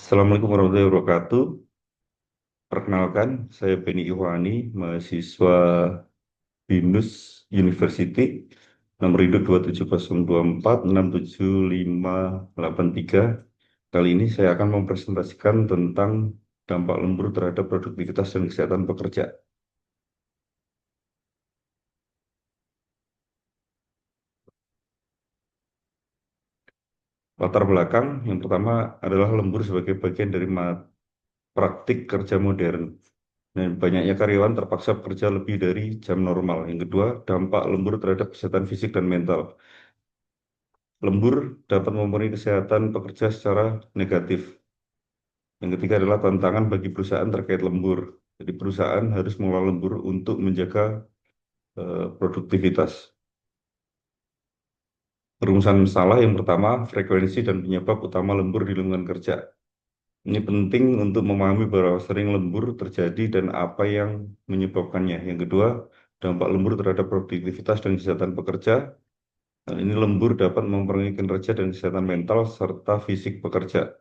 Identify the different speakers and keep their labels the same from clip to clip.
Speaker 1: Assalamualaikum warahmatullahi wabarakatuh. Perkenalkan, saya Beni Iwani, mahasiswa BINUS University, nomor induk 27024675583. Kali ini saya akan mempresentasikan tentang dampak lembur terhadap produktivitas dan kesehatan pekerja. Latar belakang yang pertama adalah lembur sebagai bagian dari praktik kerja modern. Dan banyaknya karyawan terpaksa bekerja lebih dari jam normal. Yang kedua, dampak lembur terhadap kesehatan fisik dan mental. Lembur dapat mempengaruhi kesehatan pekerja secara negatif. Yang ketiga adalah tantangan bagi perusahaan terkait lembur. Jadi perusahaan harus mengelola lembur untuk menjaga produktivitas. Perumusan masalah yang pertama, frekuensi dan penyebab utama lembur di lingkungan kerja. Ini penting untuk memahami bahwa sering lembur terjadi dan apa yang menyebabkannya. Yang kedua, dampak lembur terhadap produktivitas dan kesehatan pekerja. Ini lembur dapat mempengaruhi kinerja dan kesehatan mental serta fisik pekerja.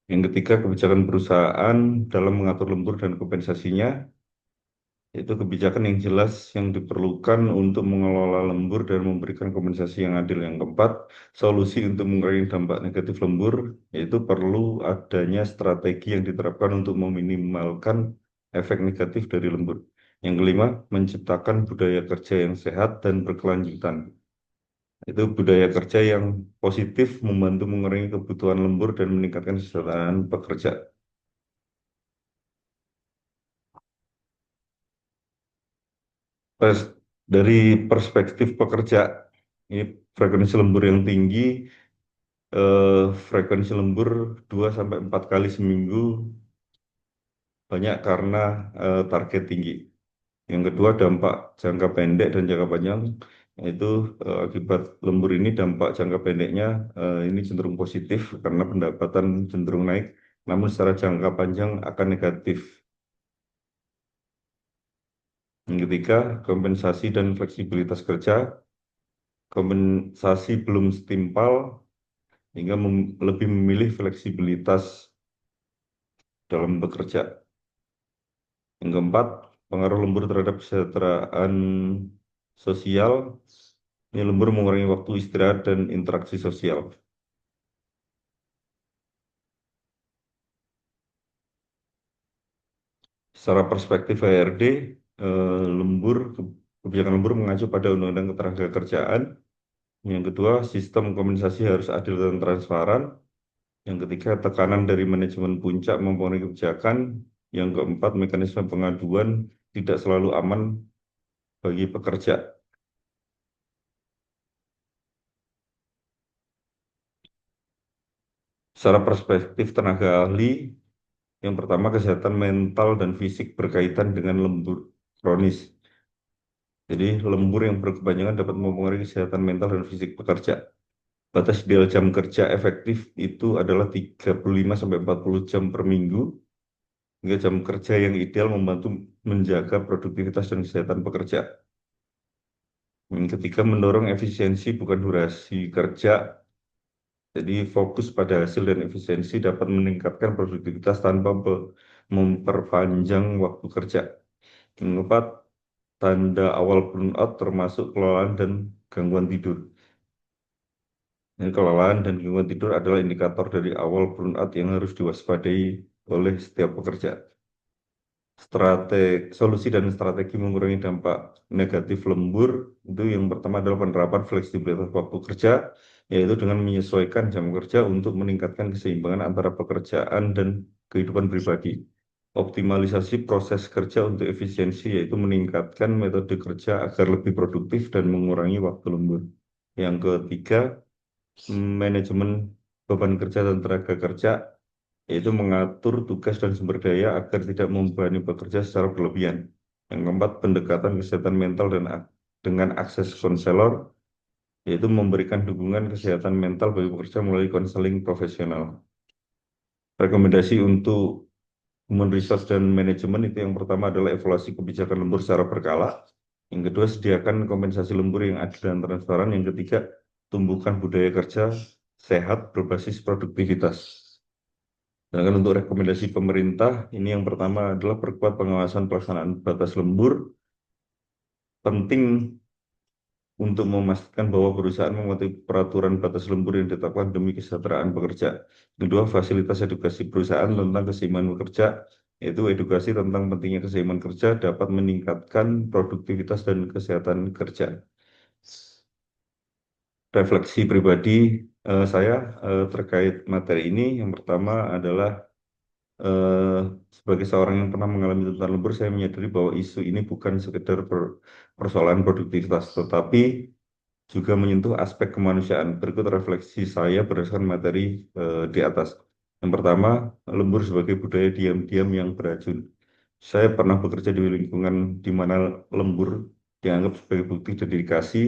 Speaker 1: Yang ketiga, kebijakan perusahaan dalam mengatur lembur dan kompensasinya, yaitu kebijakan yang jelas yang diperlukan untuk mengelola lembur dan memberikan kompensasi yang adil. Yang keempat, solusi untuk mengurangi dampak negatif lembur, yaitu perlu adanya strategi yang diterapkan untuk meminimalkan efek negatif dari lembur. Yang kelima, menciptakan budaya kerja yang sehat dan berkelanjutan. Itu budaya kerja yang positif membantu mengurangi kebutuhan lembur dan meningkatkan kesejahteraan pekerja. Pers- dari perspektif pekerja, ini frekuensi lembur yang tinggi, frekuensi lembur 2 sampai 4 kali seminggu, banyak karena target tinggi. Yang kedua, dampak jangka pendek dan jangka panjang, yaitu akibat lembur ini dampak jangka pendeknya ini cenderung positif karena pendapatan cenderung naik, namun secara jangka panjang akan negatif. Yang ketiga, kompensasi dan fleksibilitas kerja. Kompensasi belum setimpal hingga lebih memilih fleksibilitas dalam bekerja. Yang keempat, pengaruh lembur terhadap kesejahteraan sosial. Ini lembur mengurangi waktu istirahat dan interaksi sosial. Secara perspektif HRD, kebijakan lembur mengacu pada Undang-Undang Ketenagakerjaan. Yang kedua, sistem kompensasi harus adil dan transparan. Yang ketiga, tekanan dari manajemen puncak mempengaruhi kebijakan. Yang keempat, mekanisme pengaduan tidak selalu aman bagi pekerja. Secara perspektif tenaga ahli, yang pertama kesehatan mental dan fisik berkaitan dengan lembur kronis. Jadi lembur yang berkepanjangan dapat mempengaruhi kesehatan mental dan fisik pekerja. Batas ideal jam kerja efektif itu adalah 35 sampai 40 jam per minggu. Hingga jam kerja yang ideal membantu menjaga produktivitas dan kesehatan pekerja. Yang ketiga, mendorong efisiensi bukan durasi kerja. Jadi fokus pada hasil dan efisiensi dapat meningkatkan produktivitas tanpa memperpanjang waktu kerja. Yang keempat, tanda awal burnout termasuk kelelahan dan gangguan tidur. Ini kelelahan dan gangguan tidur adalah indikator dari awal burnout yang harus diwaspadai oleh setiap pekerja. Solusi dan strategi mengurangi dampak negatif lembur itu yang pertama adalah penerapan fleksibilitas waktu kerja, yaitu dengan menyesuaikan jam kerja untuk meningkatkan keseimbangan antara pekerjaan dan kehidupan pribadi. Optimalisasi proses kerja untuk efisiensi, yaitu meningkatkan metode kerja agar lebih produktif dan mengurangi waktu lembur. Yang ketiga, manajemen beban kerja dan tenaga kerja, yaitu mengatur tugas dan sumber daya agar tidak membebani pekerja secara berlebihan. Yang keempat, pendekatan kesehatan mental dan dengan akses konselor, yaitu memberikan dukungan kesehatan mental bagi pekerja melalui konseling profesional. Rekomendasi untuk human resource dan manajemen itu yang pertama adalah evaluasi kebijakan lembur secara berkala. Yang kedua, sediakan kompensasi lembur yang adil dan transparan. Yang ketiga, tumbuhkan budaya kerja sehat berbasis produktivitas. Sedangkan untuk rekomendasi pemerintah, ini yang pertama adalah perkuat pengawasan pelaksanaan batas lembur. Penting untuk memastikan bahwa perusahaan mematuhi peraturan batas lembur yang ditetapkan demi kesejahteraan pekerja. Kedua, fasilitas edukasi perusahaan tentang keseimbangan bekerja, yaitu edukasi tentang pentingnya keseimbangan kerja dapat meningkatkan produktivitas dan kesehatan kerja. Refleksi pribadi saya terkait materi ini, yang pertama adalah eh, sebagai seorang yang pernah mengalami tuntutan lembur, saya menyadari bahwa isu ini bukan sekedar persoalan produktivitas, tetapi juga menyentuh aspek kemanusiaan. Berikut refleksi saya berdasarkan materi di atas. Yang pertama, lembur sebagai budaya diam-diam yang beracun. Saya pernah bekerja di lingkungan di mana lembur dianggap sebagai bukti dedikasi,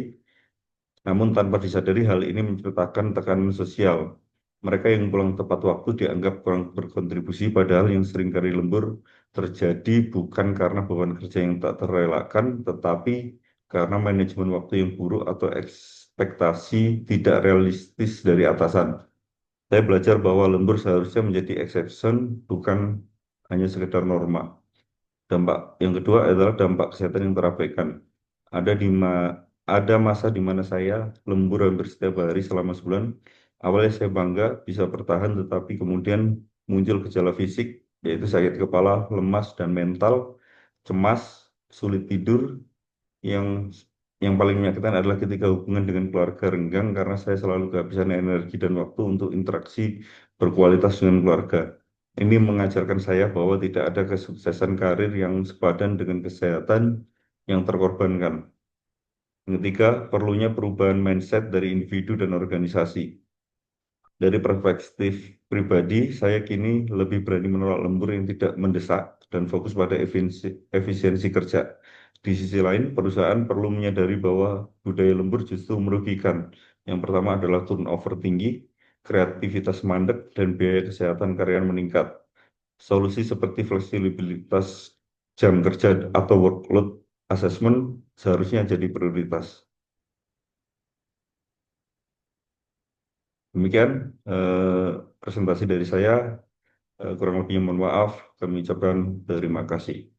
Speaker 1: namun tanpa disadari hal ini menceritakan tekanan sosial. Mereka yang pulang tepat waktu dianggap kurang berkontribusi, padahal yang seringkali lembur terjadi bukan karena beban kerja yang tak terelakkan, tetapi karena manajemen waktu yang buruk atau ekspektasi tidak realistis dari atasan. Saya belajar bahwa lembur seharusnya menjadi exception, bukan hanya sekedar norma. Dampak yang kedua adalah dampak kesehatan yang terabaikan. Ada di ada masa di mana saya lembur hampir setiap hari selama sebulan. Awalnya saya bangga bisa bertahan, tetapi kemudian muncul gejala fisik, yaitu sakit kepala, lemas, dan mental, cemas, sulit tidur. Yang yang paling menyakitkan adalah ketika hubungan dengan keluarga renggang karena saya selalu kehabisan energi dan waktu untuk interaksi berkualitas dengan keluarga. Ini mengajarkan saya bahwa tidak ada kesuksesan karir yang sepadan dengan kesehatan yang terkorbankan. Yang ketiga, perlunya perubahan mindset dari individu dan organisasi. Dari perspektif pribadi, saya kini lebih berani menolak lembur yang tidak mendesak dan fokus pada efisiensi kerja. Di sisi lain, perusahaan perlu menyadari bahwa budaya lembur justru merugikan. Yang pertama adalah turnover tinggi, kreativitas mandek, dan biaya kesehatan karyawan meningkat. Solusi seperti fleksibilitas jam kerja atau workload assessment seharusnya jadi prioritas. Demikian presentasi dari saya. Kurang lebihnya mohon maaf. Kami ucapkan terima kasih.